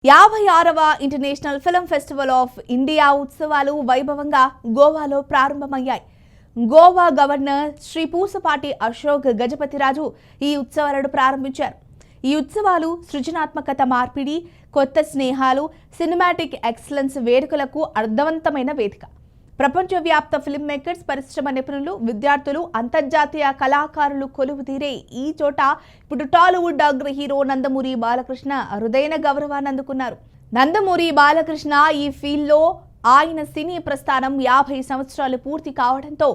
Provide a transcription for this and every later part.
56వ international film festival of India ఉత్సవాలు వైభవంగా గోవాలో ప్రారంభమయ్యాయి. గోవా గవర్నర్ శ్రీ పూసపాటి అశోక్ గజపతిరాజు ఈ ఉత్సవాలను ప్రారంభించారు. ఈ ఉత్సవాలు సృజనాత్మకత మార్పిడి, కొత్త స్నేహాలు, సినిమాటిక్ ఎక్సలెన్స్ వేడుకలకు అర్థవంతమైన వేదిక. ప్రపంచవ్యాప్త ఫిల్మ్ మేకర్స్, పరిశ్రమ నిపుణులు, విద్యార్థులు, అంతర్జాతీయ కళాకారులు కొలువుతీరే ఈ చోట ఇప్పుడు టాలీవుడ్ అగ్ర హీరో నందమూరి బాలకృష్ణ అరుదైన గౌరవాన్ని అందుకున్నారు. నందమూరి బాలకృష్ణ ఈ ఫీల్డ్లో ఆయన సినీ ప్రస్థానం 50 సంవత్సరాలు పూర్తి కావడంతో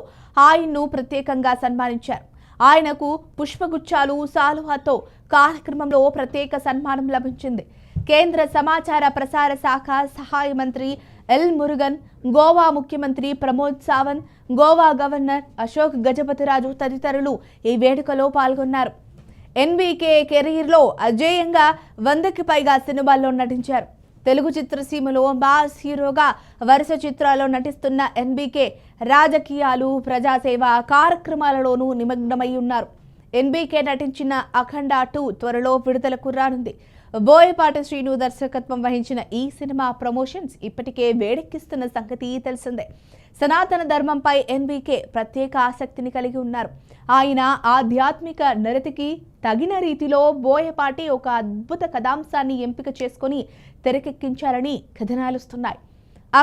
ఆయన్ను ప్రత్యేకంగా సన్మానించారు. ఆయనకు పుష్పగుచ్చాలు, సాలువాతో కార్యక్రమంలో ప్రత్యేక సన్మానం లభించింది. కేంద్ర సమాచార ప్రసార శాఖ సహాయ మంత్రి ఎల్ మురుగన్, గోవా ముఖ్యమంత్రి ప్రమోద్ సావంత్, గోవా గవర్నర్ అశోక్ గజపతిరాజు తదితరులు ఈ వేడుకలో పాల్గొన్నారు. ఎన్బీకే కెరీర్లో అజేయంగా 100కి పైగా సినిమాల్లో నటించారు. తెలుగు చిత్రసీమలో మాస్ హీరోగా వరుస చిత్రాల్లో నటిస్తున్న ఎన్బీకే రాజకీయాలు, ప్రజాసేవ కార్యక్రమాలలోనూ నిమగ్నమై ఉన్నారు. ఎన్బీకే నటించిన అఖండ 2 త్వరలో విడుదలకు రానుంది. బోయపాటి శ్రీను దర్శకత్వం వహించిన ఈ సినిమా ప్రమోషన్స్ ఇప్పటికే వేడెక్కిస్తున్న సంగతి తెలిసిందే. సనాతన ధర్మంపై ఎన్బీకే ప్రత్యేక ఆసక్తిని కలిగి ఉన్నారు. ఆయన ఆధ్యాత్మిక నరతికి తగిన రీతిలో బోయపాటి ఒక అద్భుత కథాంశాన్ని ఎంపిక చేసుకుని తెరకెక్కించారని కథనాలుస్తున్నాయి.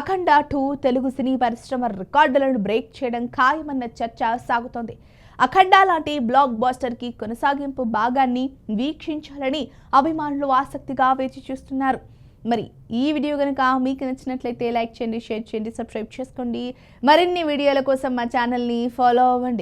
అఖండ 2 తెలుగు సినీ పరిశ్రమ రికార్డులను బ్రేక్ చేయడం ఖాయమన్న చర్చ సాగుతోంది. అఖండ లాంటి బ్లాక్ బాస్టర్ కి కొనసాగింపు భాగాన్ని వీక్షించాలని అభిమానులు ఆసక్తిగా వేచి చూస్తున్నారు. మరి ఈ వీడియో కనుక మీకు నచ్చినట్లయితే లైక్ చేయండి, షేర్ చేయండి, సబ్స్క్రైబ్ చేసుకోండి. మరిన్ని వీడియోల కోసం మా ఛానల్ని ఫాలో అవ్వండి.